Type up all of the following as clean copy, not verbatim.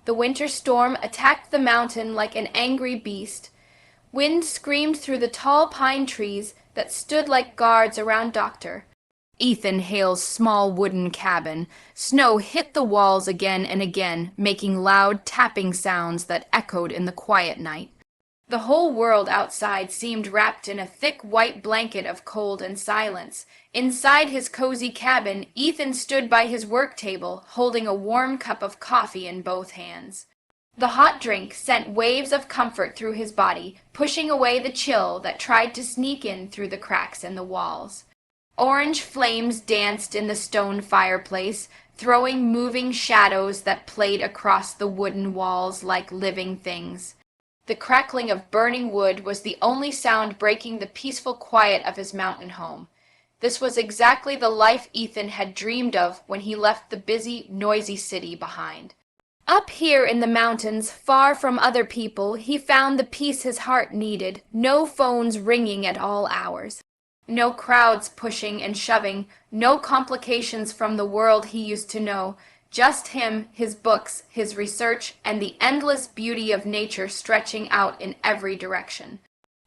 The winter storm attacked the mountain like an angry beast. Wind screamed through the tall pine trees that stood like guards around Dr. Ethan Hale's small wooden cabin. Snow hit the walls again and again, making loud tapping sounds that echoed in the quiet night. The whole world outside seemed wrapped in a thick white blanket of cold and silence. Inside his cozy cabin, Ethan stood by his work table, holding a warm cup of coffee in both hands. The hot drink sent waves of comfort through his body, pushing away the chill that tried to sneak in through the cracks in the walls. Orange flames danced in the stone fireplace, throwing moving shadows that played across the wooden walls like living things. The crackling of burning wood was the only sound breaking the peaceful quiet of his mountain home. This was exactly the life Ethan had dreamed of when he left the busy, noisy city behind. Up here in the mountains, far from other people, he found the peace his heart needed, no phones ringing at all hours. No crowds pushing and shoving, no complications from the world he used to know, just him, his books, his research, and the endless beauty of nature stretching out in every direction.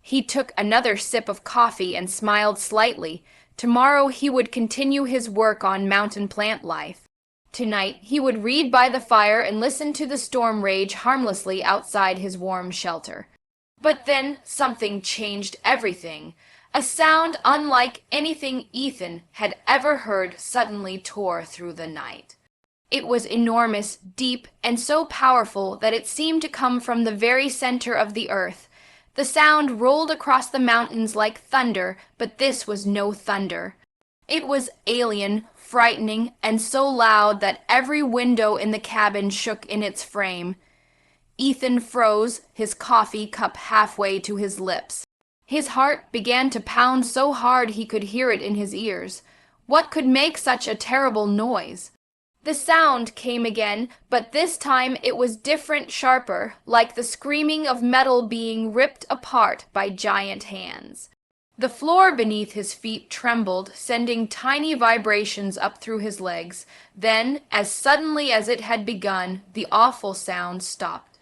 He took another sip of coffee and smiled slightly. Tomorrow he would continue his work on mountain plant life. Tonight he would read by the fire and listen to the storm rage harmlessly outside his warm shelter. But then something changed everything. A sound unlike anything Ethan had ever heard suddenly tore through the night. It was enormous, deep, and so powerful that it seemed to come from the very center of the earth. The sound rolled across the mountains like thunder, but this was no thunder. It was alien, frightening, and so loud that every window in the cabin shook in its frame. Ethan froze, his coffee cup halfway to his lips. His heart began to pound so hard he could hear it in his ears. What could make such a terrible noise? The sound came again, but this time it was different, sharper, like the screaming of metal being ripped apart by giant hands. The floor beneath his feet trembled, sending tiny vibrations up through his legs. Then, as suddenly as it had begun, the awful sound stopped.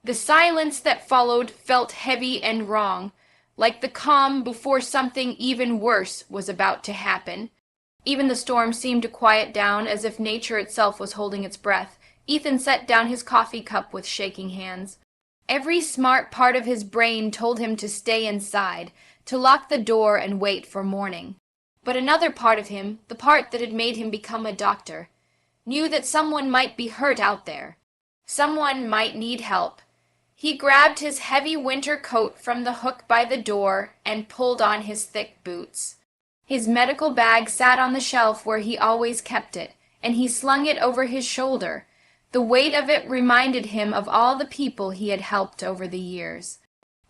The silence that followed felt heavy and wrong, like the calm before something even worse was about to happen. Even the storm seemed to quiet down, as if nature itself was holding its breath. Ethan set down his coffee cup with shaking hands. Every smart part of his brain told him to stay inside, to lock the door and wait for morning. But another part of him, the part that had made him become a doctor, knew that someone might be hurt out there. Someone might need help. He grabbed his heavy winter coat from the hook by the door and pulled on his thick boots. His medical bag sat on the shelf where he always kept it, and he slung it over his shoulder. The weight of it reminded him of all the people he had helped over the years.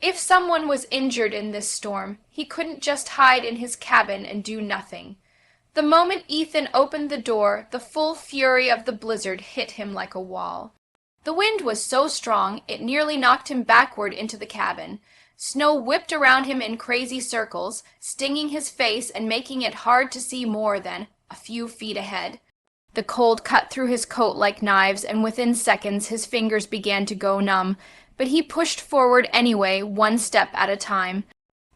If someone was injured in this storm, he couldn't just hide in his cabin and do nothing. The moment Ethan opened the door, the full fury of the blizzard hit him like a wall. The wind was so strong it nearly knocked him backward into the cabin. Snow whipped around him in crazy circles, stinging his face and making it hard to see more than a few feet ahead. The cold cut through his coat like knives, and within seconds his fingers began to go numb, but he pushed forward anyway, one step at a time.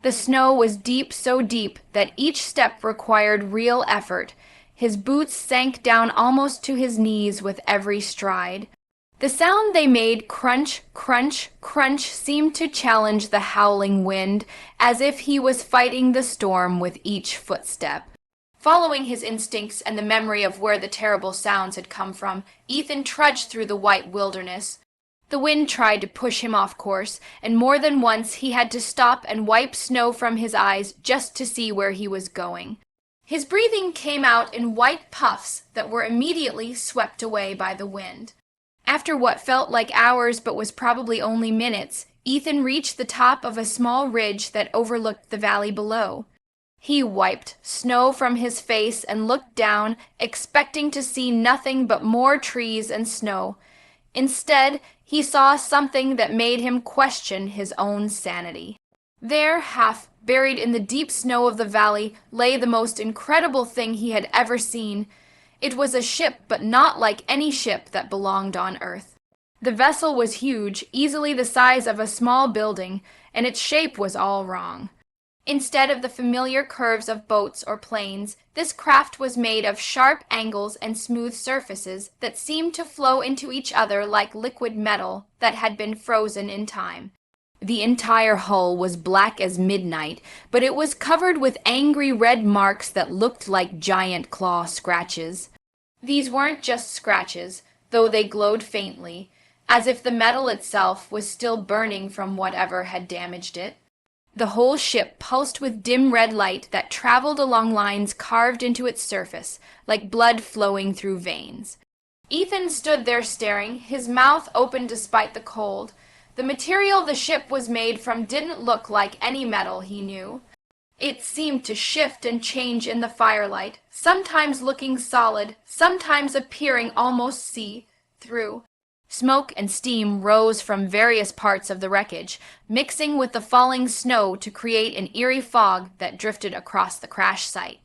The snow was deep, so deep that each step required real effort. His boots sank down almost to his knees with every stride. The sound they made, crunch, crunch, crunch, seemed to challenge the howling wind, as if he was fighting the storm with each footstep. Following his instincts and the memory of where the terrible sounds had come from, Ethan trudged through the white wilderness. The wind tried to push him off course, and more than once he had to stop and wipe snow from his eyes just to see where he was going. His breathing came out in white puffs that were immediately swept away by the wind. After what felt like hours but was probably only minutes, Ethan reached the top of a small ridge that overlooked the valley below. He wiped snow from his face and looked down, expecting to see nothing but more trees and snow. Instead, he saw something that made him question his own sanity. There, half buried in the deep snow of the valley, lay the most incredible thing he had ever seen. It was a ship, but not like any ship that belonged on Earth. The vessel was huge, easily the size of a small building, and its shape was all wrong. Instead of the familiar curves of boats or planes, this craft was made of sharp angles and smooth surfaces that seemed to flow into each other like liquid metal that had been frozen in time. The entire hull was black as midnight, but it was covered with angry red marks that looked like giant claw scratches. These weren't just scratches, though they glowed faintly, as if the metal itself was still burning from whatever had damaged it. The whole ship pulsed with dim red light that traveled along lines carved into its surface, like blood flowing through veins. Ethan stood there staring, his mouth open despite the cold. The material the ship was made from didn't look like any metal he knew. It seemed to shift and change in the firelight, sometimes looking solid, sometimes appearing almost see-through. Smoke and steam rose from various parts of the wreckage, mixing with the falling snow to create an eerie fog that drifted across the crash site.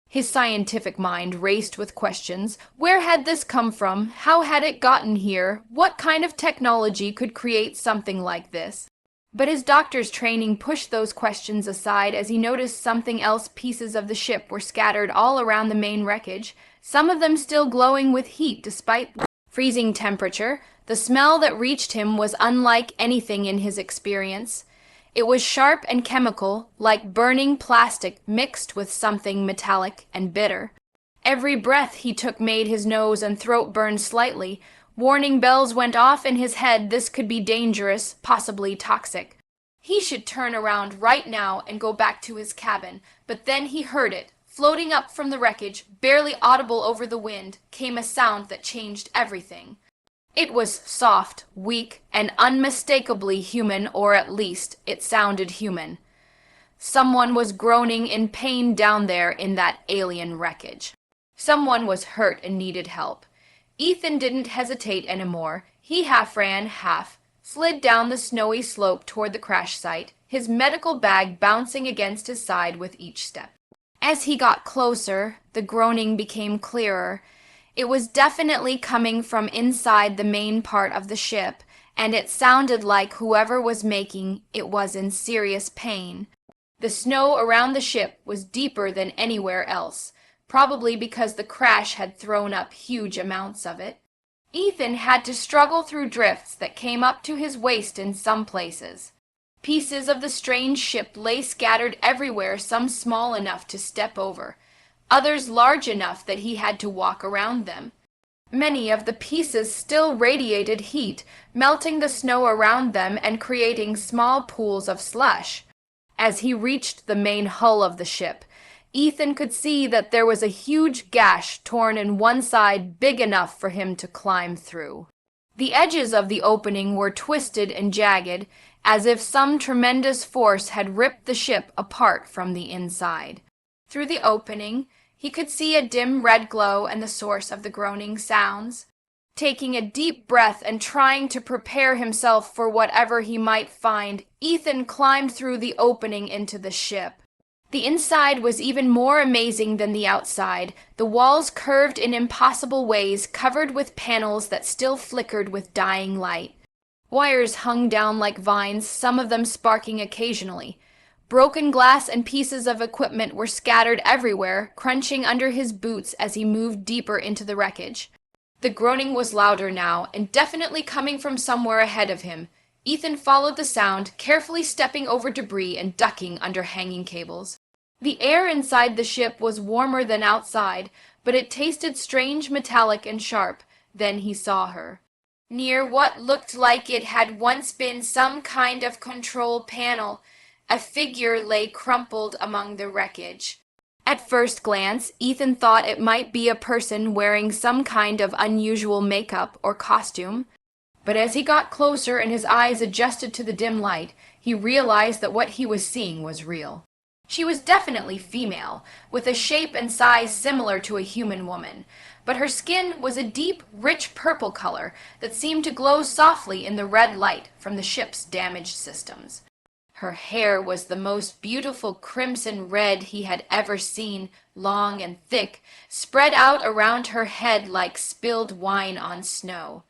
His scientific mind raced with questions. Where had this come from? How had it gotten here? What kind of technology could create something like this? But his doctor's training pushed those questions aside as he noticed something else. Pieces of the ship were scattered all around the main wreckage, some of them still glowing with heat despite freezing temperature. The smell that reached him was unlike anything in his experience. It was sharp and chemical, like burning plastic mixed with something metallic and bitter. Every breath he took made his nose and throat burn slightly. Warning bells went off in his head. This could be dangerous, possibly toxic. He should turn around right now and go back to his cabin, but then he heard it. Floating up from the wreckage, barely audible over the wind, came a sound that changed everything. It was soft, weak, and unmistakably human, or at least it sounded human. Someone was groaning in pain down there in that alien wreckage. Someone was hurt and needed help. Ethan didn't hesitate anymore. He half ran, half slid down the snowy slope toward the crash site, his medical bag bouncing against his side with each step. As he got closer, the groaning became clearer. It was definitely coming from inside the main part of the ship, and it sounded like whoever was making it was in serious pain. The snow around the ship was deeper than anywhere else, probably because the crash had thrown up huge amounts of it. Ethan had to struggle through drifts that came up to his waist in some places. Pieces of the strange ship lay scattered everywhere, some small enough to step over, others large enough that he had to walk around them. Many of the pieces still radiated heat, melting the snow around them and creating small pools of slush. As he reached the main hull of the ship, Ethan could see that there was a huge gash torn in one side big enough for him to climb through. The edges of the opening were twisted and jagged, as if some tremendous force had ripped the ship apart from the inside. Through the opening, he could see a dim red glow and the source of the groaning sounds. Taking a deep breath and trying to prepare himself for whatever he might find, Ethan climbed through the opening into the ship. The inside was even more amazing than the outside. The walls curved in impossible ways, covered with panels that still flickered with dying light. Wires hung down like vines, some of them sparking occasionally. Broken glass and pieces of equipment were scattered everywhere, crunching under his boots as he moved deeper into the wreckage. The groaning was louder now, and definitely coming from somewhere ahead of him. Ethan followed the sound, carefully stepping over debris and ducking under hanging cables. The air inside the ship was warmer than outside, but it tasted strange, metallic, and sharp. Then he saw her. Near what looked like it had once been some kind of control panel, a figure lay crumpled among the wreckage. At first glance, Ethan thought it might be a person wearing some kind of unusual makeup or costume. But as he got closer and his eyes adjusted to the dim light, he realized that what he was seeing was real. She was definitely female, with a shape and size similar to a human woman, but her skin was a deep, rich purple color that seemed to glow softly in the red light from the ship's damaged systems. Her hair was the most beautiful crimson red he had ever seen, long and thick, spread out around her head like spilled wine on snow.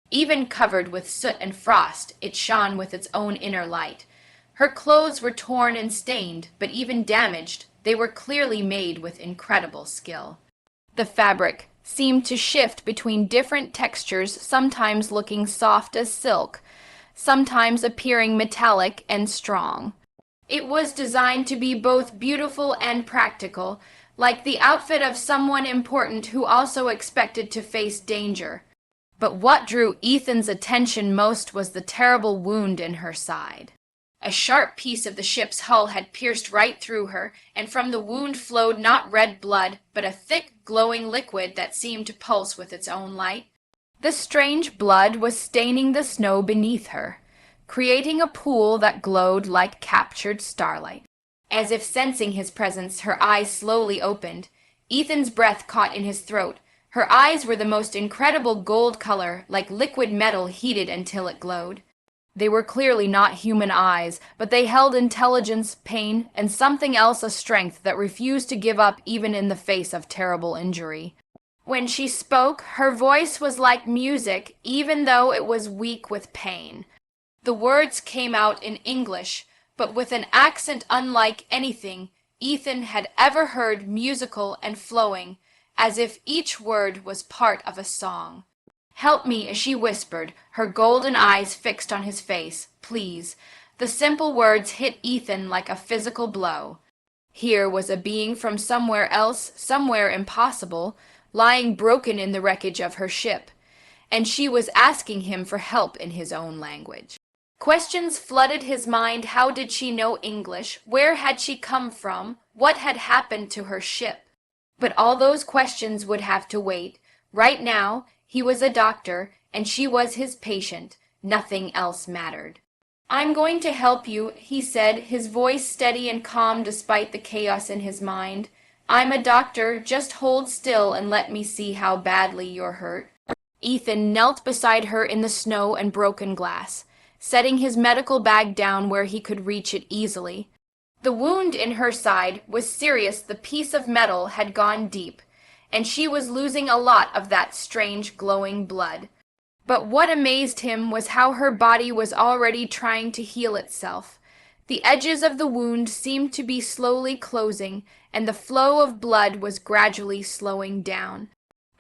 Even covered with soot and frost, it shone with its own inner light. Her clothes were torn and stained, but even damaged, they were clearly made with incredible skill. The fabric seemed to shift between different textures, sometimes looking soft as silk, sometimes appearing metallic and strong. It was designed to be both beautiful and practical, like the outfit of someone important who also expected to face danger. But what drew Ethan's attention most was the terrible wound in her side. A sharp piece of the ship's hull had pierced right through her, and from the wound flowed not red blood, but a thick, glowing liquid that seemed to pulse with its own light. The strange blood was staining the snow beneath her, creating a pool that glowed like captured starlight. As if sensing his presence, her eyes slowly opened. Ethan's breath caught in his throat. Her eyes were the most incredible gold color, like liquid metal heated until it glowed. They were clearly not human eyes, but they held intelligence, pain, and something else, a strength that refused to give up even in the face of terrible injury. When she spoke, her voice was like music, even though it was weak with pain. The words came out in English, but with an accent unlike anything Ethan had ever heard, musical and flowing, as if each word was part of a song. "Help me," she whispered, her golden eyes fixed on his face. "Please." The simple words hit Ethan like a physical blow. Here was a being from somewhere else, somewhere impossible, lying broken in the wreckage of her ship, and she was asking him for help in his own language. Questions flooded his mind. How did she know English? Where had she come from? What had happened to her ship? But all those questions would have to wait. Right now, he was a doctor, and she was his patient. Nothing else mattered. "I'm going to help you," he said, his voice steady and calm despite the chaos in his mind. "I'm a doctor. Just hold still and let me see how badly you're hurt." Ethan knelt beside her in the snow and broken glass, setting his medical bag down where he could reach it easily. The wound in her side was serious. The piece of metal had gone deep, and she was losing a lot of that strange glowing blood. But what amazed him was how her body was already trying to heal itself. The edges of the wound seemed to be slowly closing, and the flow of blood was gradually slowing down.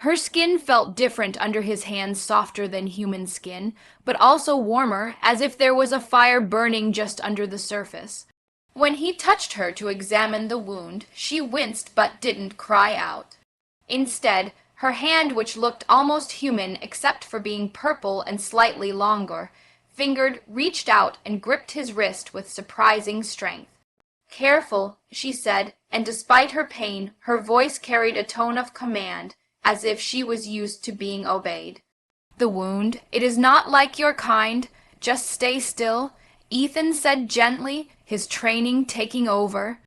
Her skin felt different under his hands, softer than human skin, but also warmer, as if there was a fire burning just under the surface. When he touched her to examine the wound, she winced but didn't cry out. Instead, her hand, which looked almost human except for being purple and slightly longer, reached out and gripped his wrist with surprising strength. "Careful," she said, and despite her pain, her voice carried a tone of command, as if she was used to being obeyed. "The wound, it is not like your kind. Just stay still," Ethan said gently, his training taking over.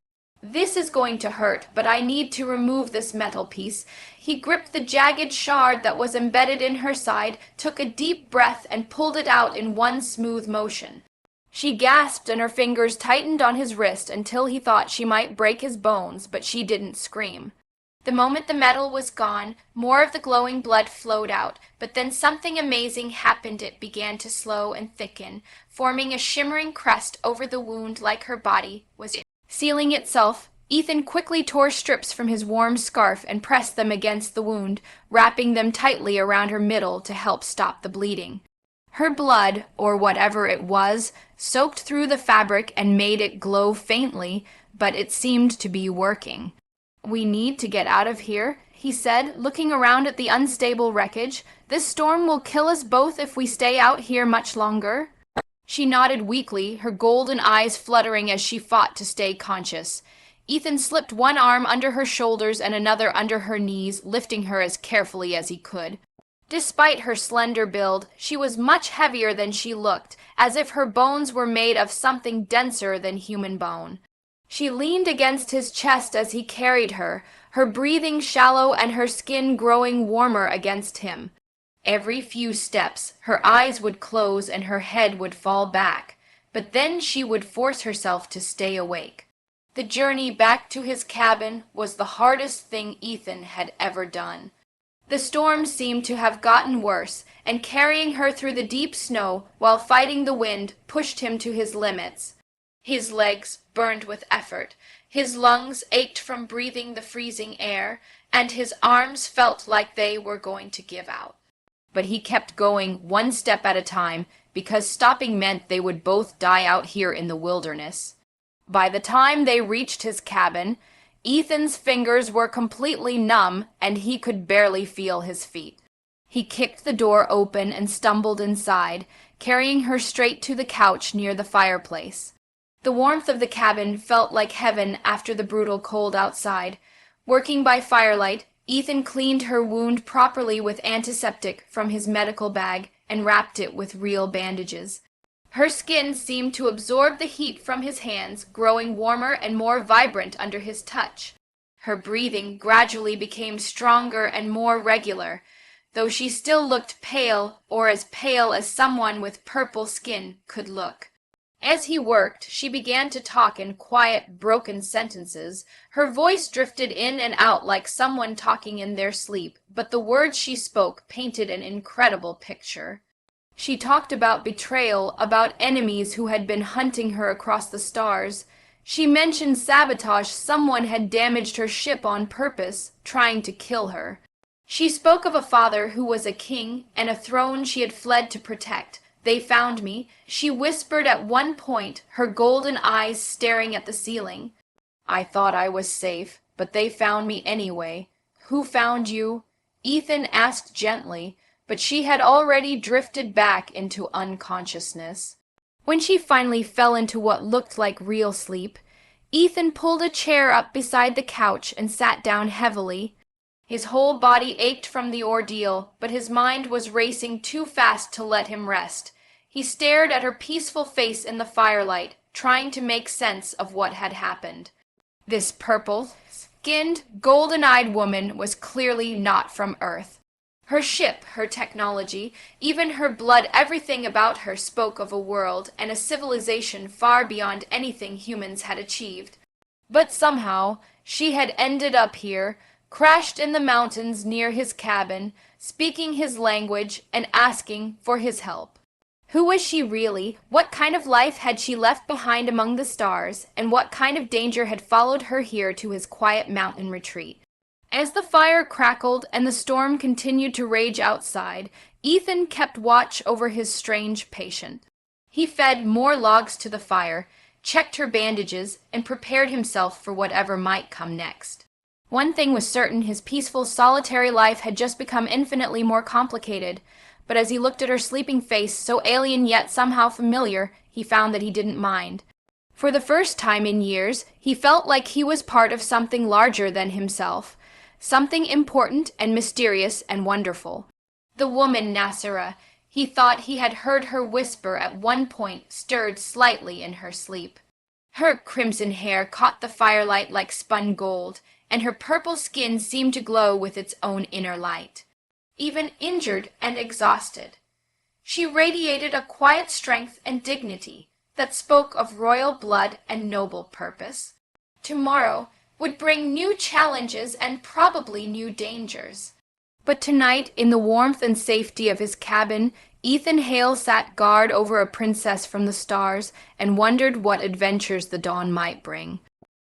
"This is going to hurt, but I need to remove this metal piece." He gripped the jagged shard that was embedded in her side, took a deep breath, and pulled it out in one smooth motion. She gasped, and her fingers tightened on his wrist until he thought she might break his bones, but she didn't scream. The moment the metal was gone, more of the glowing blood flowed out, but then something amazing happened. It began to slow and thicken, forming a shimmering crest over the wound like her body was sealing itself. Ethan quickly tore strips from his warm scarf and pressed them against the wound, wrapping them tightly around her middle to help stop the bleeding. Her blood, or whatever it was, soaked through the fabric and made it glow faintly, but it seemed to be working. "We need to get out of here," he said, looking around at the unstable wreckage. "This storm will kill us both if we stay out here much longer." She nodded weakly, her golden eyes fluttering as she fought to stay conscious. Ethan slipped one arm under her shoulders and another under her knees, lifting her as carefully as he could. Despite her slender build, she was much heavier than she looked, as if her bones were made of something denser than human bone. She leaned against his chest as he carried her, her breathing shallow and her skin growing warmer against him. Every few steps, her eyes would close and her head would fall back, but then she would force herself to stay awake. The journey back to his cabin was the hardest thing Ethan had ever done. The storm seemed to have gotten worse, and carrying her through the deep snow while fighting the wind pushed him to his limits. His legs burned with effort, his lungs ached from breathing the freezing air, and his arms felt like they were going to give out. But he kept going one step at a time, because stopping meant they would both die out here in the wilderness. By the time they reached his cabin, Ethan's fingers were completely numb, and he could barely feel his feet. He kicked the door open and stumbled inside, carrying her straight to the couch near the fireplace. The warmth of the cabin felt like heaven after the brutal cold outside. Working by firelight, Ethan cleaned her wound properly with antiseptic from his medical bag and wrapped it with real bandages. Her skin seemed to absorb the heat from his hands, growing warmer and more vibrant under his touch. Her breathing gradually became stronger and more regular, though she still looked pale, or as pale as someone with purple skin could look. As he worked, she began to talk in quiet, broken sentences. Her voice drifted in and out like someone talking in their sleep, but the words she spoke painted an incredible picture. She talked about betrayal, about enemies who had been hunting her across the stars. She mentioned sabotage. Someone had damaged her ship on purpose, trying to kill her. She spoke of a father who was a king and a throne she had fled to protect. They found me, she whispered at one point, her golden eyes staring at the ceiling. I thought I was safe, but they found me anyway. Who found you? Ethan asked gently, but she had already drifted back into unconsciousness. When she finally fell into what looked like real sleep, Ethan pulled a chair up beside the couch and sat down heavily. His whole body ached from the ordeal, but his mind was racing too fast to let him rest. He stared at her peaceful face in the firelight, trying to make sense of what had happened. This purple-skinned, golden-eyed woman was clearly not from Earth. Her ship, her technology, even her blood, everything about her spoke of a world and a civilization far beyond anything humans had achieved. But somehow, she had ended up here, crashed in the mountains near his cabin, speaking his language and asking for his help. Who was she really? What kind of life had she left behind among the stars, and what kind of danger had followed her here to his quiet mountain retreat? As the fire crackled and the storm continued to rage outside, Ethan kept watch over his strange patient. He fed more logs to the fire, checked her bandages, and prepared himself for whatever might come next. One thing was certain, his peaceful, solitary life had just become infinitely more complicated, but as he looked at her sleeping face, so alien yet somehow familiar, he found that he didn't mind. For the first time in years, he felt like he was part of something larger than himself, something important and mysterious and wonderful. The woman Nasira, he thought he had heard her whisper at one point, stirred slightly in her sleep. Her crimson hair caught the firelight like spun gold, and her purple skin seemed to glow with its own inner light. Even injured and exhausted, she radiated a quiet strength and dignity that spoke of royal blood and noble purpose. Tomorrow would bring new challenges and probably new dangers. But tonight, in the warmth and safety of his cabin, Ethan Hale sat guard over a princess from the stars and wondered what adventures the dawn might bring.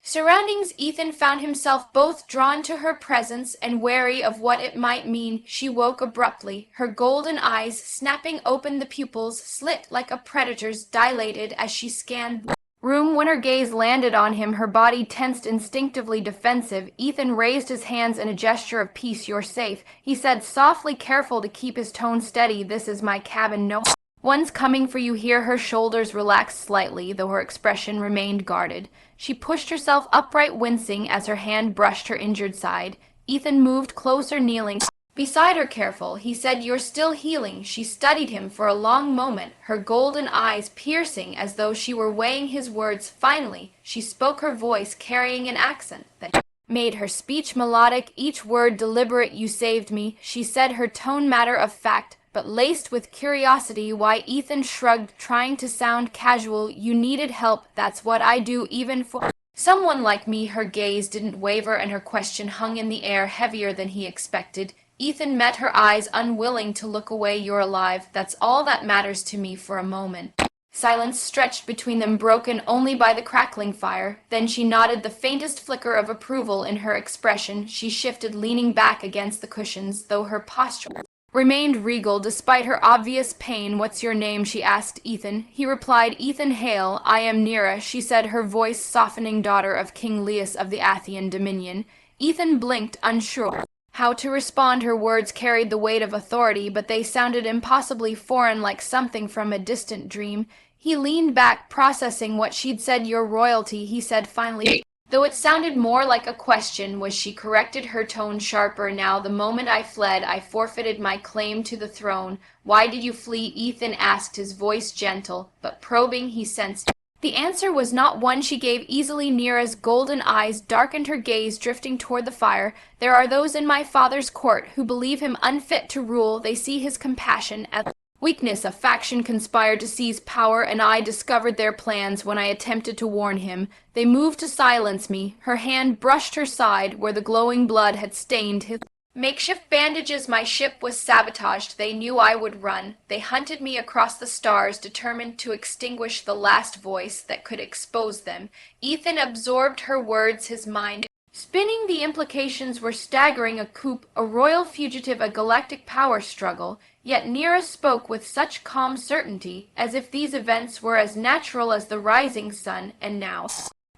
Surroundings, Ethan found himself both drawn to her presence and wary of what it might mean. She woke abruptly, her golden eyes snapping open, the pupils slit like a predator's, dilated as she scanned the room. When her gaze landed on him, her body tensed, instinctively defensive. Ethan raised his hands in a gesture of peace. You're safe, he said, softly, careful to keep his tone steady. This is my cabin. No one's coming for you here. Her shoulders relaxed slightly, though her expression remained guarded. She pushed herself upright, wincing as her hand brushed her injured side. Ethan moved closer, kneeling beside her. Careful, he said, you're still healing. She studied him for a long moment, her golden eyes piercing as though she were weighing his words. Finally, she spoke, her voice carrying an accent that made her speech melodic, each word deliberate. You saved me, she said, her tone matter of fact, but laced with curiosity. Why? Ethan shrugged, trying to sound casual. You needed help. That's what I do, even for someone like me. Her gaze didn't waver, and her question hung in the air, heavier than he expected. Ethan met her eyes, unwilling to look away. You're alive. That's all that matters to me for a moment. Silence stretched between them, broken only by the crackling fire. Then she nodded, the faintest flicker of approval in her expression. She shifted, leaning back against the cushions, though her posture remained regal despite her obvious pain. What's your name? She asked Ethan. He replied, Ethan Hale. I am Nera, she said, her voice softening, daughter of King Leus of the Athian dominion. Ethan blinked, unsure how to respond. Her words carried the weight of authority, but they sounded impossibly foreign, like something from a distant dream. He leaned back, processing what she'd said. Your royalty, he said finally, though it sounded more like a question. Was she corrected, her tone sharper now. The moment I fled, I forfeited my claim to the throne. Why did you flee? Ethan asked, his voice gentle, but probing. He sensed the answer was not one she gave easily. Nera's golden eyes darkened, her gaze drifting toward the fire. There are those in my father's court who believe him unfit to rule. They see his compassion as weakness. A faction conspired to seize power, and I discovered their plans when I attempted to warn him. They moved to silence me. Her hand brushed her side, where the glowing blood had stained his makeshift bandages. My ship was sabotaged. They knew I would run. They hunted me across the stars, determined to extinguish the last voice that could expose them. Ethan absorbed her words, his mind spinning. The implications were staggering. A coup, a royal fugitive, a galactic power struggle. Yet Nera spoke with such calm certainty, as if these events were as natural as the rising sun. And now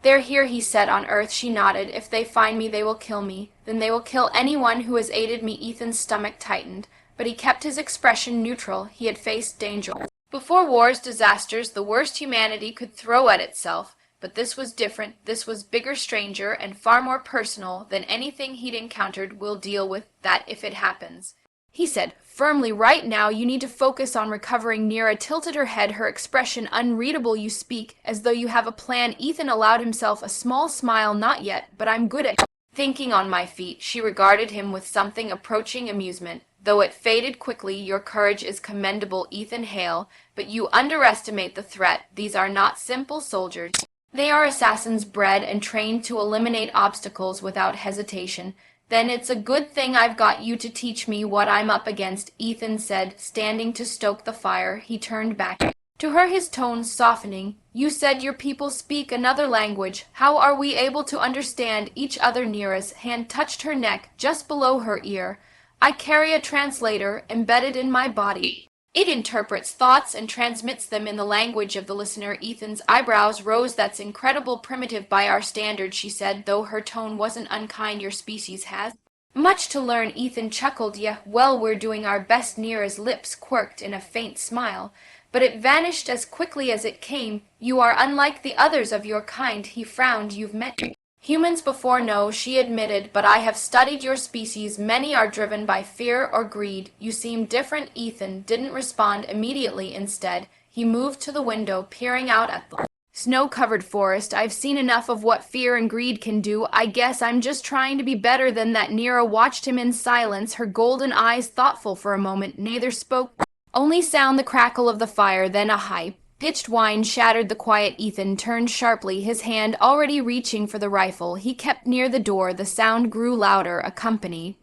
they're here, he said. On Earth, she nodded. If they find me, they will kill me. Then they will kill anyone who has aided me. Ethan's stomach tightened, but he kept his expression neutral. He had faced danger before, wars, disasters, the worst humanity could throw at itself. But this was different. This was bigger, stranger, and far more personal than anything he'd encountered. We'll deal with that if it happens, he said firmly. Right now, you need to focus on recovering. Nera tilted her head, her expression unreadable. You speak as though you have a plan. Ethan allowed himself a small smile. Not yet, but I'm good at thinking on my feet. She regarded him with something approaching amusement, though it faded quickly. Your courage is commendable, Ethan Hale, but you underestimate the threat. These are not simple soldiers. They are assassins, bred and trained to eliminate obstacles without hesitation. Then it's a good thing I've got you to teach me what I'm up against, Ethan said, standing to stoke the fire. He turned back to her, his tone softening. You said your people speak another language. How are we able to understand each other? Nera's hand touched her neck, just below her ear. I carry a translator embedded in my body. It interprets thoughts and transmits them in the language of the listener. Ethan's eyebrows rose. That's incredible, primitive by our standards, she said, though her tone wasn't unkind. Your species has much to learn. Ethan chuckled. Yeah, well, we're doing our best. Nera's lips quirked in a faint smile, but it vanished as quickly as it came. You are unlike the others of your kind. He frowned. You've met humans before? No, she admitted, but I have studied your species. Many are driven by fear or greed. You seem different. Ethan didn't respond immediately. Instead, he moved to the window, peering out at the snow-covered forest. I've seen enough of what fear and greed can do. I guess I'm just trying to be better than that. Nera watched him in silence, her golden eyes thoughtful for a moment. Neither spoke, only sound the crackle of the fire, then a high-pitched whine shattered the quiet. Ethan turned sharply, his hand already reaching for the rifle. He kept near the door. The sound grew louder, accompanied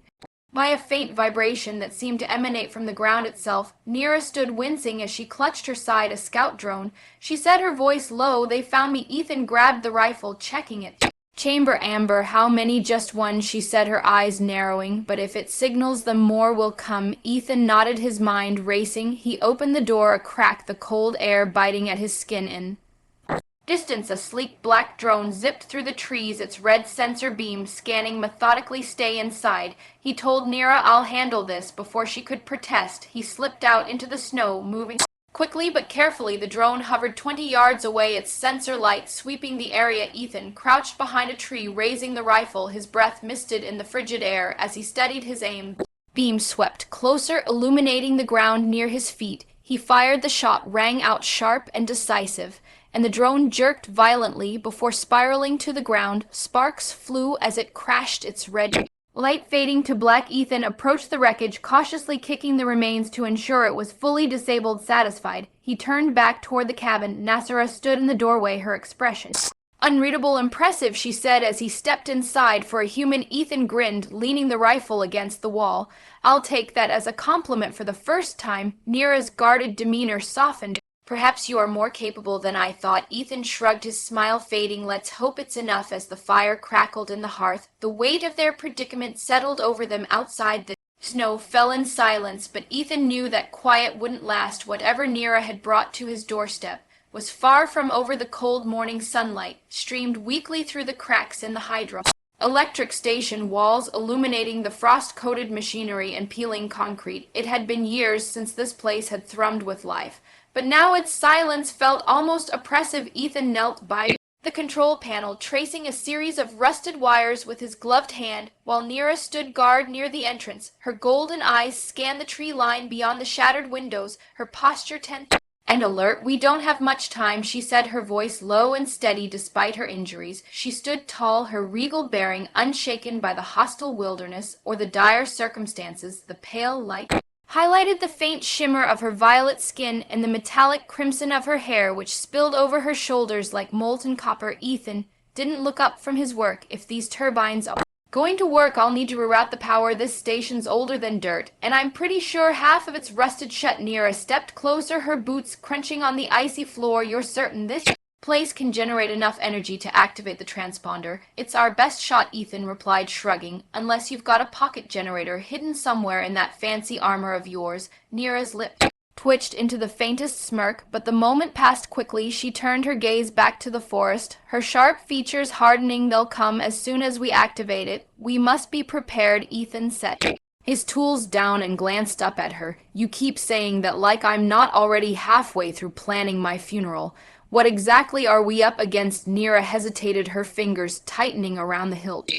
by a faint vibration that seemed to emanate from the ground itself. Nera stood wincing as she clutched her side. A scout drone, she said, her voice low. They found me. Ethan grabbed the rifle, checking it. Chamber amber. How many? Just one, she said, her eyes narrowing. But if it signals them, more will come. Ethan nodded, his mind racing. He opened the door a crack, the cold air biting at his skin. In distance, a sleek black drone zipped through the trees, its red sensor beam scanning methodically. Stay inside, he told Nera. I'll handle this. Before she could protest, he slipped out into the snow, moving quickly but carefully. The drone hovered 20 yards away, its sensor light sweeping the area. Ethan crouched behind a tree, raising the rifle, his breath misted in the frigid air as he steadied his aim. Beam swept closer, illuminating the ground near his feet. He fired. The shot rang out sharp and decisive, and the drone jerked violently before spiraling to the ground. Sparks flew as it crashed, its red light fading to black. Ethan approached the wreckage, cautiously kicking the remains to ensure it was fully disabled. Satisfied, he turned back toward the cabin. Nasera stood in the doorway, her expression Unreadable impressive, she said as he stepped inside. For a human, Ethan grinned, leaning the rifle against the wall. I'll take that as a compliment for the first time. Nira's guarded demeanor softened. Perhaps you are more capable than I thought. Ethan shrugged, his smile fading. Let's hope it's enough. As the fire crackled in the hearth, the weight of their predicament settled over them. Outside, the snow fell in silence, but Ethan knew that quiet wouldn't last. Whatever Nira had brought to his doorstep was far from over. The cold morning sunlight streamed weakly through the cracks in the electric station walls, illuminating the frost-coated machinery and peeling concrete. It had been years since this place had thrummed with life, but now its silence felt almost oppressive. Ethan knelt by the control panel, tracing a series of rusted wires with his gloved hand, while Nira stood guard near the entrance. Her golden eyes scanned the tree line beyond the shattered windows, her posture tense and alert. We don't have much time, she said, her voice low and steady despite her injuries. She stood tall, her regal bearing unshaken by the hostile wilderness or the dire circumstances. The pale light highlighted the faint shimmer of her violet skin and the metallic crimson of her hair, which spilled over her shoulders like molten copper. Ethan didn't look up from his work. If these turbines are going to work, I'll need to reroute the power. This station's older than dirt, and I'm pretty sure half of it's rusted shut. Nira stepped closer, her boots crunching on the icy floor. You're certain this place can generate enough energy to activate the transponder? It's our best shot, Ethan replied, shrugging, unless you've got a pocket generator hidden somewhere in that fancy armor of yours. Nira's lips twitched into the faintest smirk, but the moment passed quickly. She turned her gaze back to the forest, her sharp features hardening. They'll come as soon as we activate it. We must be prepared. Ethan set his tools down and glanced up at her. You keep saying that like I'm not already halfway through planning my funeral. What exactly are we up against? Nira hesitated, her fingers tightening around the hilt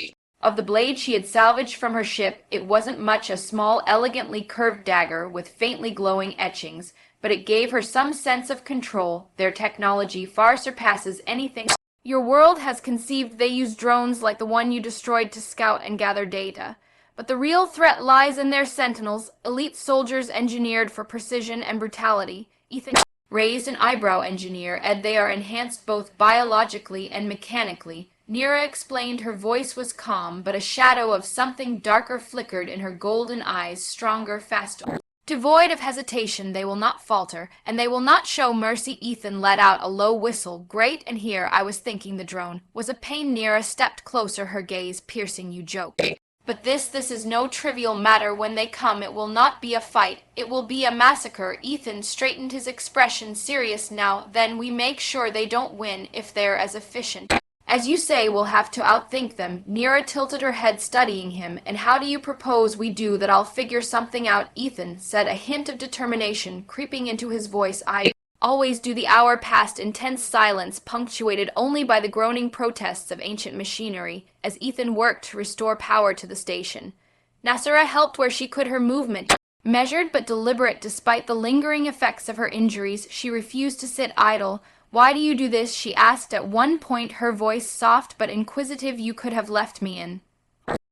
of the blade she had salvaged from her ship. It wasn't much, a small, elegantly curved dagger with faintly glowing etchings, but it gave her some sense of control. Their technology far surpasses anything your world has conceived. They use drones like the one you destroyed to scout and gather data. But the real threat lies in their sentinels, elite soldiers engineered for precision and brutality. Ethan raised an eyebrow. Engineer, Ed, they are enhanced both biologically and mechanically. Nira explained, her voice was calm, but a shadow of something darker flickered in her golden eyes, stronger, faster. Devoid of hesitation, they will not falter, and they will not show mercy. Ethan let out a low whistle. Great, and here, I was thinking the drone was a pain. Nira stepped closer, her gaze piercing. You joke. But this is no trivial matter. When they come, it will not be a fight. It will be a massacre. Ethan straightened, his expression serious now. Then we make sure they don't win. If they're as efficient as you say, we'll have to outthink them. Nira tilted her head, studying him. And how do you propose we do that? I'll figure something out, Ethan said, a hint of determination creeping into his voice. I always do. The hour passed in tense silence, punctuated only by the groaning protests of ancient machinery, as Ethan worked to restore power to the station. Nasira helped where she could, her movement measured but deliberate despite the lingering effects of her injuries. She refused to sit idle. Why do you do this? She asked at one point, her voice soft but inquisitive. You could have left me in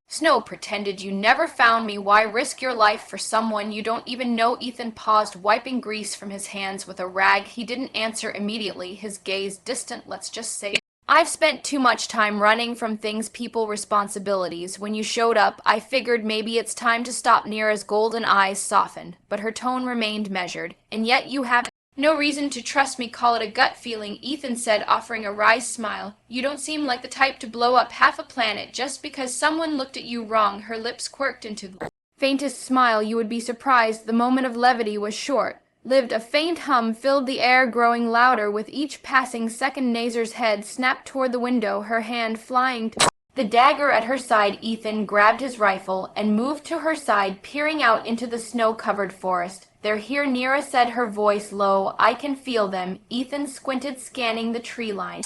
snow, pretended you never found me. Why risk your life for someone you don't even know? Ethan paused, wiping grease from his hands with a rag. He didn't answer immediately, his gaze distant. Let's just say I've spent too much time running from things, people, responsibilities. When you showed up, I figured maybe it's time to stop. Nira's golden eyes softened, but her tone remained measured. And yet you have no reason to trust me. Call it a gut feeling, Ethan said, offering a wry smile. You don't seem like the type to blow up half a planet just because someone looked at you wrong. Her lips quirked into the faintest smile. You would be surprised. The moment of levity was short-lived. A faint hum filled the air, growing louder with each passing second. Nasir's head snapped toward the window, her hand flying to the dagger at her side. Ethan grabbed his rifle and moved to her side, peering out into the snow-covered forest. They're here, Nira said, her voice low. I can feel them. Ethan squinted, scanning the tree line.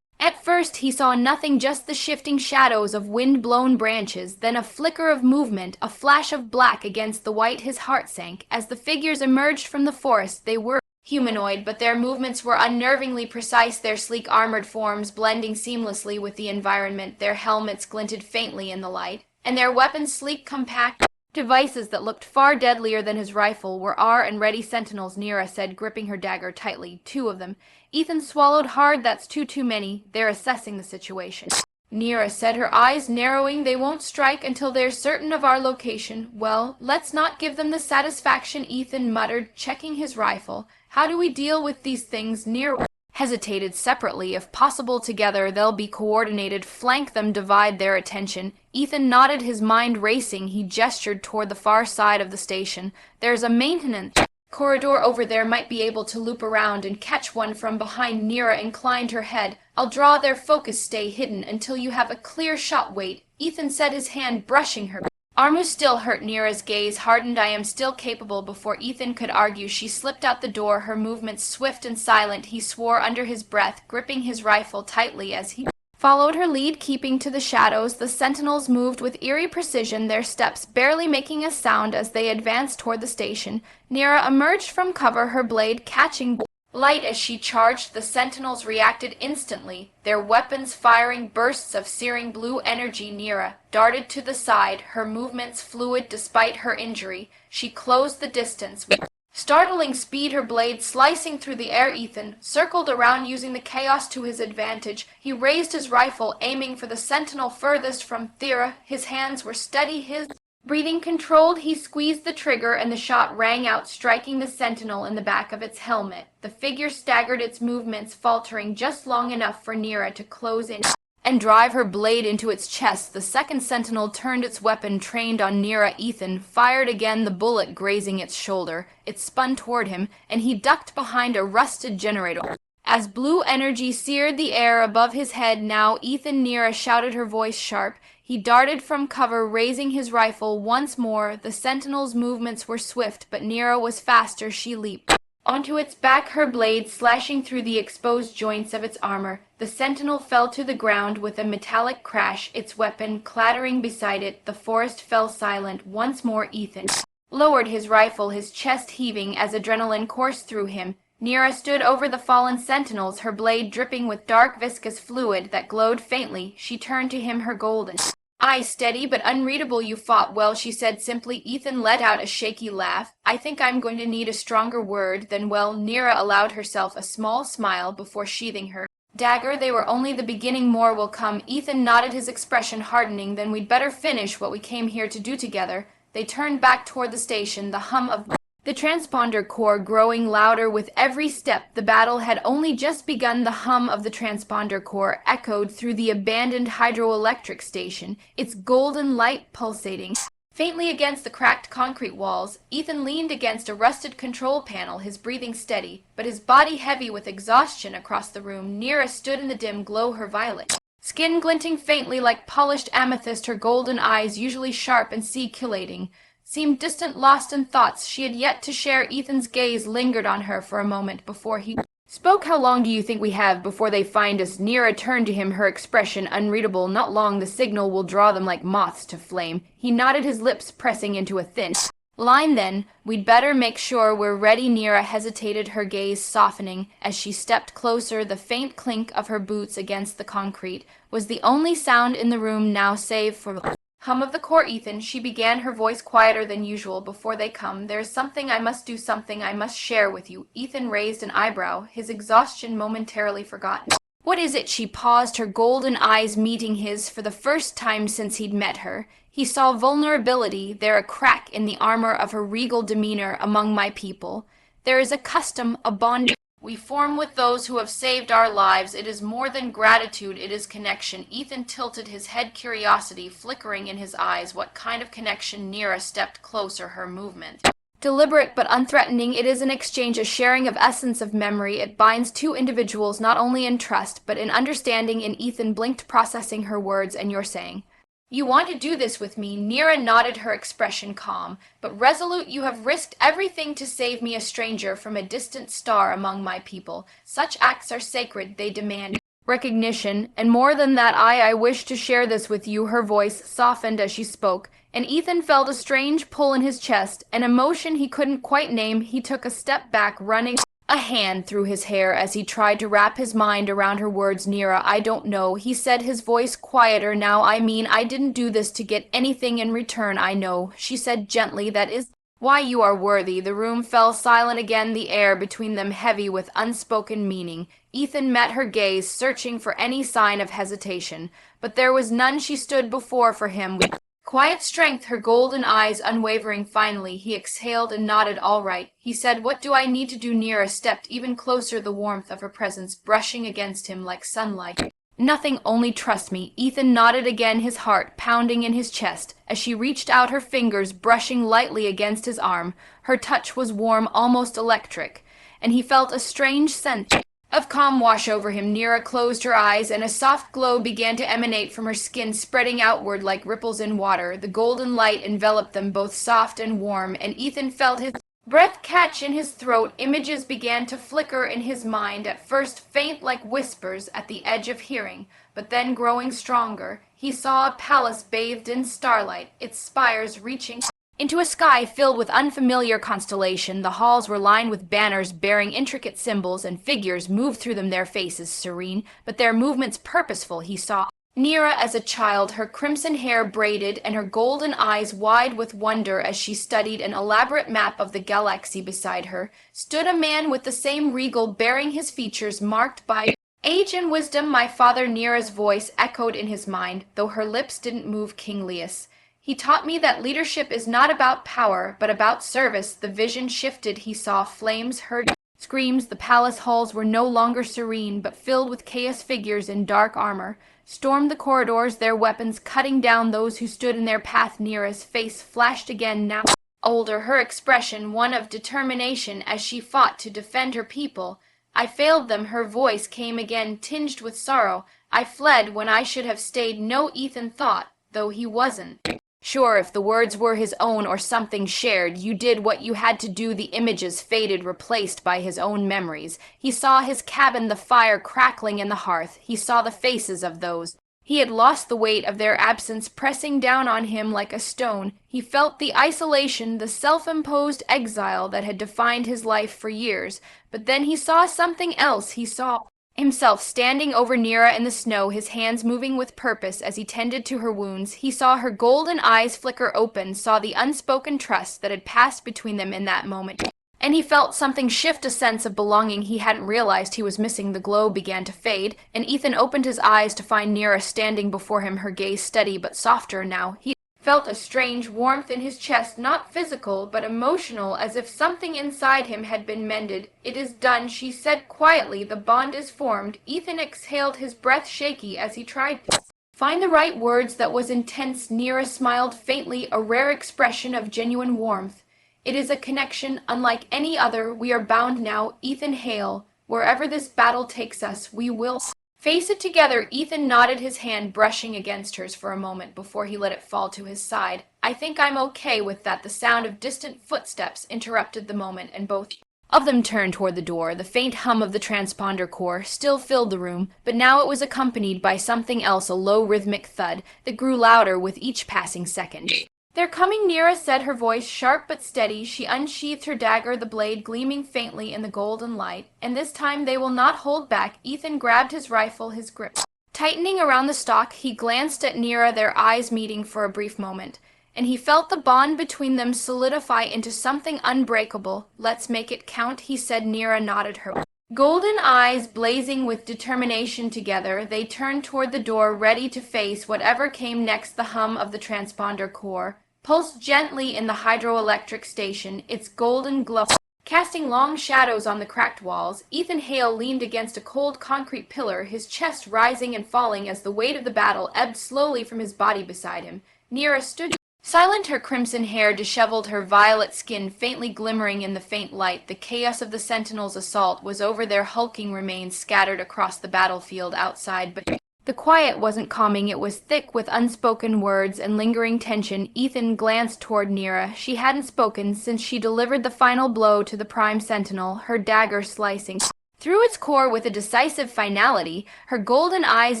At first he saw nothing, just the shifting shadows of wind-blown branches, then a flicker of movement, a flash of black against the white. His heart sank. As the figures emerged from the forest, they were humanoid, but their movements were unnervingly precise, their sleek armored forms blending seamlessly with the environment. Their helmets glinted faintly in the light, and their weapons sleek, compact, Devices that looked far deadlier than his rifle were and ready sentinels, Nira said, gripping her dagger tightly. 2 of them. Ethan swallowed hard. That's too many. They're assessing the situation. Nira said, her eyes narrowing. They won't strike until they're certain of our location. Well, let's not give them the satisfaction, Ethan muttered, checking his rifle. How do we deal with these things? Nira hesitated. Separately, if possible together, they'll be coordinated. Flank them, divide their attention. Ethan nodded, his mind racing. He gestured toward the far side of the station. There's a maintenance corridor over there, might be able to loop around and catch one from behind. Nira inclined her head. I'll draw their focus. Stay hidden until you have a clear shot. Wait, Ethan said, his hand brushing her. Armu still hurt. Nira's gaze hardened. I am still capable. Before Ethan could argue, she slipped out the door, her movements swift and silent. He swore under his breath, gripping his rifle tightly as he followed her lead, keeping to the shadows. The sentinels moved with eerie precision, their steps barely making a sound as they advanced toward the station. Nira emerged from cover, her blade catching light as she charged. The sentinels reacted instantly, their weapons firing bursts of searing blue energy. Nira darted to the side, her movements fluid despite her injury. She closed the distance with startling speed, her blade slicing through the air. Ethan circled around, using the chaos to his advantage. He raised his rifle, aiming for the sentinel furthest from Thera. His hands were steady, his breathing controlled. He squeezed the trigger and the shot rang out, striking the sentinel in the back of its helmet. The figure staggered, its movements faltering just long enough for Nira to close in and drive her blade into its chest. The second sentinel turned its weapon, trained on Nira. Ethan fired again, the bullet grazing its shoulder. It spun toward him, and he ducked behind a rusted generator as blue energy seared the air above his head. Now, Ethan, Nira shouted, her voice sharp. He darted from cover, raising his rifle once more. The sentinel's movements were swift, but Nira was faster. She leaped onto its back, her blade slashing through the exposed joints of its armor. The sentinel fell to the ground with a metallic crash, its weapon clattering beside it. The forest fell silent. Once more Ethan lowered his rifle, his chest heaving as adrenaline coursed through him. Nira stood over the fallen sentinels, her blade dripping with dark viscous fluid that glowed faintly. She turned to him, her golden eyes steady but unreadable. You fought well, she said simply. Ethan let out a shaky laugh. I think I'm going to need a stronger word than well. Nira allowed herself a small smile before sheathing her dagger. They were only the beginning, more will come. Ethan nodded, his expression hardening. Then we'd better finish what we came here to do together. They turned back toward the station, the hum of the transponder core growing louder with every step. The battle had only just begun. The hum of the transponder core echoed through the abandoned hydroelectric station, its golden light pulsating faintly against the cracked concrete walls. Ethan leaned against a rusted control panel, his breathing steady, but his body heavy with exhaustion. Across the room, Nira stood in the dim glow, her violet skin glinting faintly like polished amethyst. Her golden eyes, usually sharp and sea-killating, seemed distant, lost in thoughts she had yet to share. Ethan's gaze lingered on her for a moment before he spoke. How long do you think we have before they find us? Nira turned to him, her expression unreadable. Not long. The signal will draw them like moths to flame. He nodded, his lips pressing into a thin line. Then, we'd better make sure we're ready. Nira hesitated, her gaze softening as she stepped closer. The faint clink of her boots against the concrete was the only sound in the room now, save for the hum of the core. Ethan, she began, her voice quieter than usual. Before they come, there's something I must do, something I must share with you. Ethan raised an eyebrow, his exhaustion momentarily forgotten. What is it? She paused, her golden eyes meeting his for the first time since he'd met her. He saw vulnerability there, a crack in the armor of her regal demeanor. Among my people, there is a custom, a bond we form with those who have saved our lives. It is more than gratitude, it is connection. Ethan tilted his head, curiosity flickering in his eyes. What kind of connection? Nira stepped closer, her movement deliberate but unthreatening. It is an exchange, a sharing of essence, of memory. It binds two individuals not only in trust, but in understanding. And Ethan blinked, processing her words. And you're saying you want to do this with me? Nira nodded, her expression calm but resolute. You have risked everything to save me, a stranger from a distant star among my people. Such acts are sacred, they demand recognition, and more than that, I wish to share this with you. Her voice softened as she spoke, and Ethan felt a strange pull in his chest, an emotion he couldn't quite name. He took a step back, running a hand through his hair as he tried to wrap his mind around her words. Nira, I don't know, he said, his voice quieter now. I mean, I didn't do this to get anything in return, I know, she said gently. That is why you are worthy. The room fell silent again, the air between them heavy with unspoken meaning. Ethan met her gaze, searching for any sign of hesitation, but there was none. She stood before for him with quiet strength, her golden eyes unwavering. Finally, he exhaled and nodded. All right, he said. What do I need to do? Nira stepped even closer, the warmth of her presence brushing against him like sunlight. Nothing, only trust me. Ethan nodded again, his heart pounding in his chest, as she reached out, her fingers brushing lightly against his arm. Her touch was warm, almost electric, and he felt a strange sense of calm wash over him. Nira closed her eyes, and a soft glow began to emanate from her skin, spreading outward like ripples in water. The golden light enveloped them, both soft and warm, and Ethan felt his breath catch in his throat. Images began to flicker in his mind, at first faint like whispers at the edge of hearing, but then growing stronger. He saw a palace bathed in starlight, its spires reaching into a sky filled with unfamiliar constellation. The halls were lined with banners bearing intricate symbols, and figures moved through them, their faces serene, but their movements purposeful. He saw Nira as a child, her crimson hair braided and her golden eyes wide with wonder as she studied an elaborate map of the galaxy. Beside her stood a man with the same regal bearing, his features marked by age and wisdom. My father. Nira's voice echoed in his mind, though her lips didn't move. King Leus. He taught me that leadership is not about power, but about service. The vision shifted. He saw flames, heard screams. The palace halls were no longer serene, but filled with chaos. Figures in dark armor stormed the corridors, their weapons cutting down those who stood in their path. Nira's face flashed again, now older, her expression one of determination as she fought to defend her people. I failed them. Her voice came again, tinged with sorrow. I fled when I should have stayed. No, Ethan thought, though he wasn't sure if the words were his own or something shared. You did what you had to do. The images faded, replaced by his own memories. He saw his cabin, the fire crackling in the hearth. He saw the faces of those he had lost, the weight of their absence pressing down on him like a stone. He felt the isolation, the self-imposed exile that had defined his life for years. But then he saw something else. He saw himself standing over Nira in the snow, his hands moving with purpose as he tended to her wounds. He saw her golden eyes flicker open, saw the unspoken trust that had passed between them in that moment. And he felt something shift, a sense of belonging he hadn't realized he was missing. The glow began to fade, and Ethan opened his eyes to find Nira standing before him, her gaze steady but softer now. He felt a strange warmth in his chest, not physical, but emotional, as if something inside him had been mended. It is done, she said quietly. The bond is formed. Ethan exhaled, his breath shaky as he tried to find the right words. That was intense. Nira smiled faintly, a rare expression of genuine warmth. It is a connection unlike any other. We are bound now. Ethan, hail. Wherever this battle takes us, we will face it together. Ethan nodded, his hand brushing against hers for a moment before he let it fall to his side. I think I'm okay with that. The sound of distant footsteps interrupted the moment, and both of them turned toward the door. The faint hum of the transponder core still filled the room, but now it was accompanied by something else, a low rhythmic thud that grew louder with each passing second. They're coming, Nira said, her voice sharp but steady. She unsheathed her dagger, the blade gleaming faintly in the golden light. And this time they will not hold back. Ethan grabbed his rifle, his grip tightening around the stock. He glanced at Nira, their eyes meeting for a brief moment, and he felt the bond between them solidify into something unbreakable. Let's make it count, he said. Nira nodded, her golden eyes blazing with determination. Together they turned toward the door, ready to face whatever came next. The hum of the transponder core pulsed gently in the hydroelectric station, its golden glow casting long shadows on the cracked walls. Ethan Hale leaned against a cold concrete pillar, his chest rising and falling as the weight of the battle ebbed slowly from his body. Beside him, Nira stood silent, her crimson hair disheveled, her violet skin faintly glimmering in the faint light. The chaos of the Sentinels' assault was over, their hulking remains scattered across the battlefield outside, but the quiet wasn't calming. It was thick with unspoken words and lingering tension. Ethan glanced toward Nira. She hadn't spoken since she delivered the final blow to the Prime Sentinel, her dagger slicing through its core with a decisive finality. Her golden eyes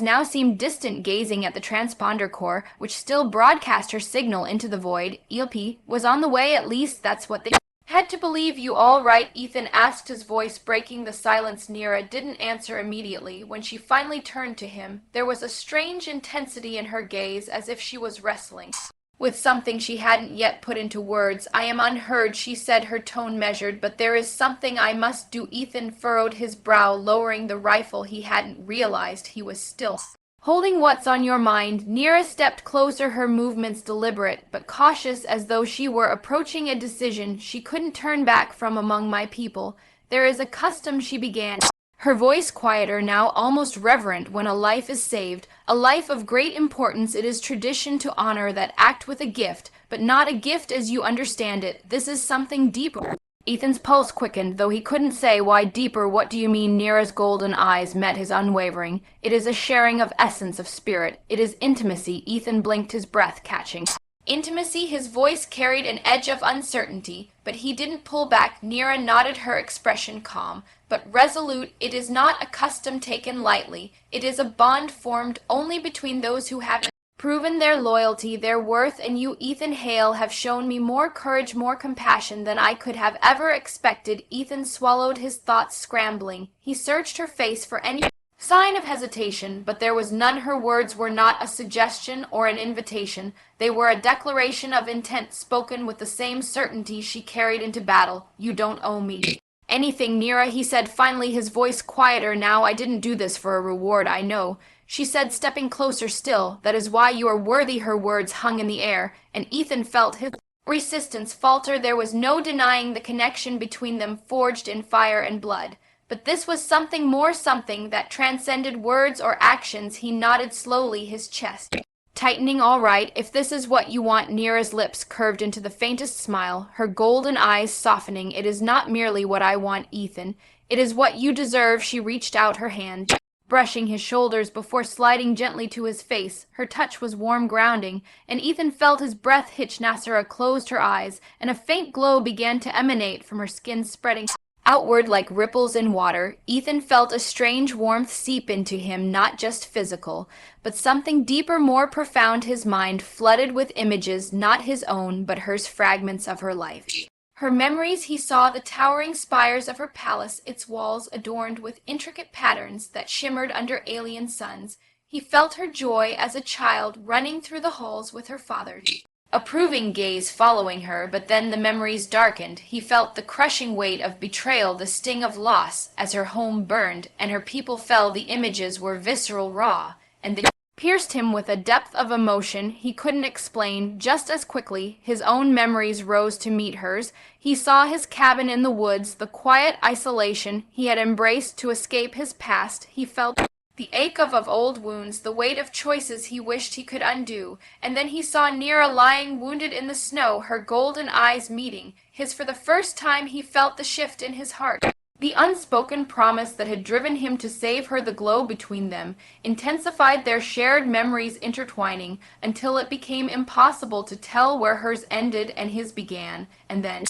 now seemed distant, gazing at the transponder core, which still broadcast her signal into the void. ELP was on the way, at least that's what they Had to believe you all right, Ethan asked, his voice breaking the silence. Nira didn't answer immediately. When she finally turned to him, there was a strange intensity in her gaze, as if she was wrestling with something she hadn't yet put into words. I am unheard, she said, her tone measured, but there is something I must do. Ethan furrowed his brow, lowering the rifle. He hadn't realized he was still holding. What's on your mind? Nira stepped closer, her movements deliberate, but cautious, as though she were approaching a decision she couldn't turn back from. Among my people, there is a custom, she began, her voice quieter now, almost reverent. When a life is saved, a life of great importance, it is tradition to honor that act with a gift, but not a gift as you understand it. This is something deeper. Ethan's pulse quickened, though he couldn't say why. Deeper, what do you mean? Nira's golden eyes met his unwavering. It is a sharing of essence, of spirit. It is intimacy. Ethan blinked, his breath catching. Intimacy? His voice carried an edge of uncertainty, but he didn't pull back. Nira nodded, her expression calm, but resolute. It is not a custom taken lightly. It is a bond formed only between those who have proven their loyalty, their worth, and you, Ethan Hale, have shown me more courage, more compassion than I could have ever expected. Ethan swallowed, his thoughts scrambling. He searched her face for any sign of hesitation, but there was none. Her words were not a suggestion or an invitation. They were a declaration of intent, spoken with the same certainty she carried into battle. You don't owe me anything, Nira, he said finally, his voice quieter now. I didn't do this for a reward, I know, she said, stepping closer still. That is why you are worthy. Her words hung in the air, and Ethan felt his resistance falter. There was no denying the connection between them, forged in fire and blood. But this was something more, something that transcended words or actions. He nodded slowly, his chest tightening. All right, if this is what you want. Nira's lips curved into the faintest smile, her golden eyes softening. It is not merely what I want, Ethan. It is what you deserve. She reached out her hand, brushing his shoulders before sliding gently to his face. Her touch was warm, grounding, and Ethan felt his breath hitch. Nasira closed her eyes, and a faint glow began to emanate from her skin, spreading outward like ripples in water. Ethan felt a strange warmth seep into him, not just physical, but something deeper, more profound. His mind flooded with images, not his own, but hers, fragments of her life. Her memories. He saw the towering spires of her palace, its walls adorned with intricate patterns that shimmered under alien suns. He felt her joy as a child, running through the halls with her father's approving gaze following her, but then the memories darkened. He felt the crushing weight of betrayal, the sting of loss, as her home burned and her people fell. The images were visceral, raw, and they pierced him with a depth of emotion he couldn't explain. Just as quickly, his own memories rose to meet hers. He saw his cabin in the woods, the quiet isolation he had embraced to escape his past. He felt the ache of old wounds, the weight of choices he wished he could undo. And then he saw Nira lying wounded in the snow, her golden eyes meeting his. For the first time he felt the shift in his heart, the unspoken promise that had driven him to save her. The glow between them intensified, their shared memories intertwining until it became impossible to tell where hers ended and his began. And then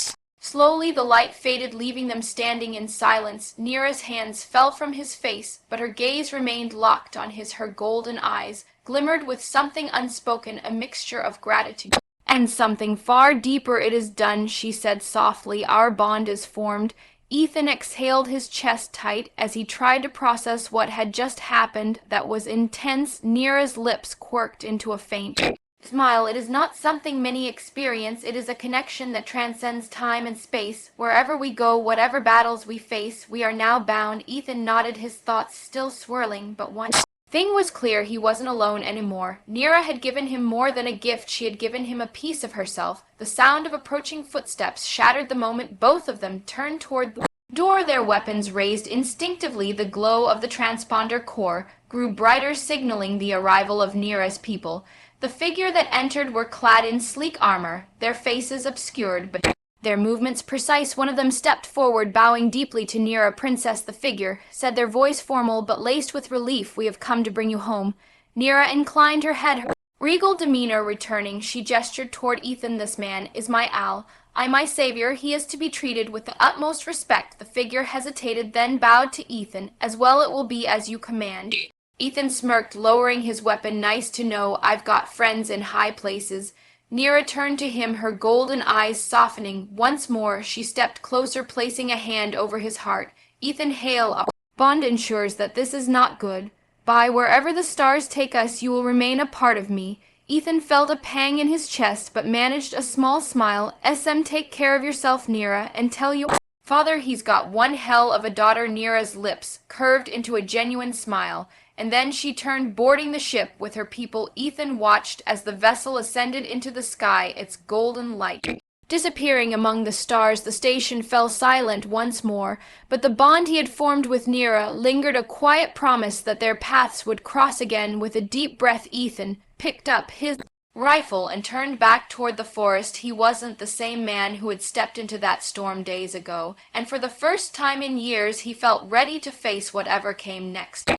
slowly the light faded, leaving them standing in silence. Nira's hands fell from his face, but her gaze remained locked on his. Her golden eyes glimmered with something unspoken, a mixture of gratitude and something far deeper. It is done, she said softly. Our bond is formed. Ethan exhaled, his chest tight, as he tried to process what had just happened. That was intense. Nira's lips quirked into a faint smile. It is not something many experience. It is a connection that transcends time and space. Wherever we go, whatever battles we face, we are now bound. Ethan nodded, his thoughts still swirling, but one thing was clear: he wasn't alone anymore. Nira had given him more than a gift. She had given him a piece of herself. The sound of approaching footsteps shattered the moment both of them turned toward the door, their weapons raised instinctively. The glow of the transponder core grew brighter, signaling the arrival of Nira's people. The figure that entered were clad in sleek armor, their faces obscured, but their movements precise. One of them stepped forward, bowing deeply to Nira. Princess, the figure said, their voice formal but laced with relief. We have come to bring you home. Nira inclined her head, her regal demeanor returning. She gestured toward Ethan. This man is my Al. I my savior. He is to be treated with the utmost respect. The figure hesitated, then bowed to Ethan. As well it will be as you command. Ethan smirked, lowering his weapon. Nice to know I've got friends in high places. Nira turned to him, her golden eyes softening. Once more, she stepped closer, placing a hand over his heart. Ethan Hale, our bond ensures that this is not good. By wherever the stars take us, you will remain a part of me. Ethan felt a pang in his chest, but managed a small smile. SM, take care of yourself, Nira, and tell your father he's got one hell of a daughter. Nira's lips curved into a genuine smile, and then she turned, boarding the ship with her people. Ethan watched as the vessel ascended into the sky, its golden light disappearing among the stars. The station fell silent once more, but the bond he had formed with Nira lingered, a quiet promise that their paths would cross again. With a deep breath, Ethan picked up his rifle and turned back toward the forest. He wasn't the same man who had stepped into that storm days ago, and for the first time in years he felt ready to face whatever came next.